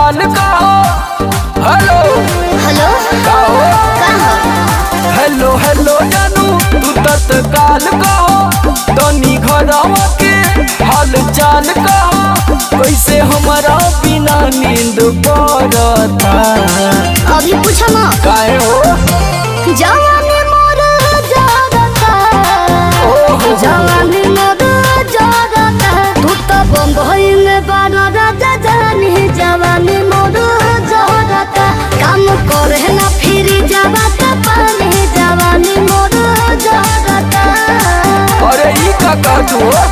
चाल का हो। हेलो हेलो का हो? हेलो हेलो जानू तू तत्काल का हो। तनी घरवा के हाल चाल का हो। कैसे हमारा बिना नींद पड़ता। अभी पूछो ना काहे हो? जवानी मोर जागता जवानी मोर जागता तू तो बम्बई में बाना राजा जानी जवानी मोर जागता काम करे ना फिर जागता पानी जवानी मोर जागता। अरे ई का कहतू हो?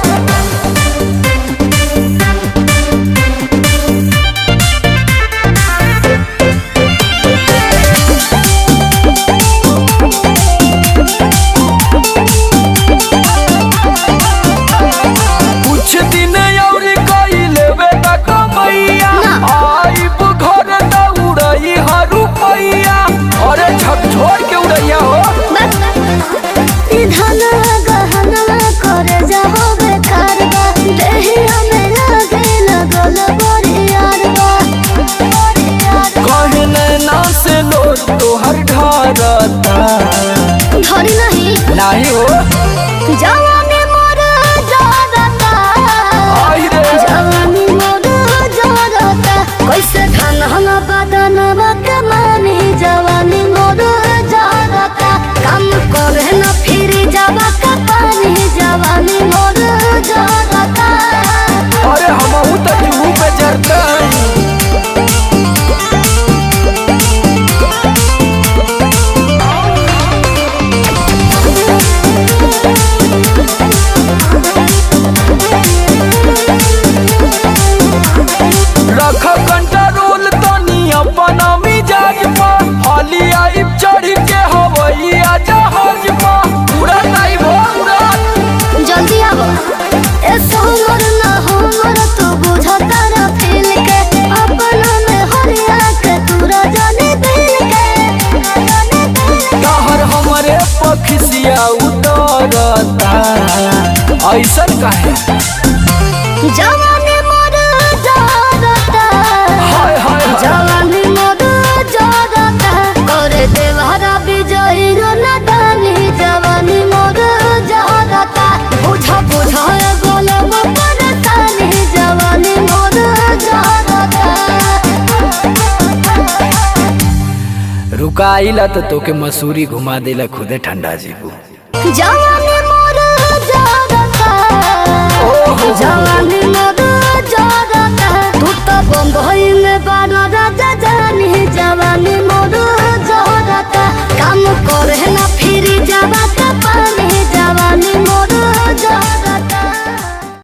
कुछ दिन और कई लेबे त कमैया आइब घर दौड़ई हर रुपैया। अरे झकझोर के उड़ैया हो। धन गहना करे जाओ बेकार बा देही हमें लगे लगल बरियार बा कहे नैना से लोर तोहर ढरता। धरी नहीं हो जवानी मोर जागता आई रे जवानी मोर जागता कैसे धन हम बदन कमानी जवानी मोर जागता काम करे न फिर जावा का पानी जवानी मोर जागता। अरे हमहू तो जुहू पे जरता। रख कंट्रोल तनी अपना मिजाज पर। हाली आइब चढ़ के हवैया जहाज पर। पूरा नहीं भोरा जल्दी आवो ए सोमर ना हमर तू बुझता रे फील के अपना में हरिया के तूरा जाने दिल के कहर हमरे पखिसिया उतरता। ऐसन काहे? जवानी मोर जागता हाय हाय हाय। जवानी मोर जागता करे देवहरा विजयी नदानी जवानी मोर जागता बुझा बुझा गोलम परेशानी जवानी मोर जागता। रुकाइला तो तोके मसूरी घुमा देला खुदे ठंडा जीबू। जवानी मोर जागता जवानी मोर जागता तू तो बम्बई में बाना राजा जानी जवानी मोर जागता काम करे ना फिर जावा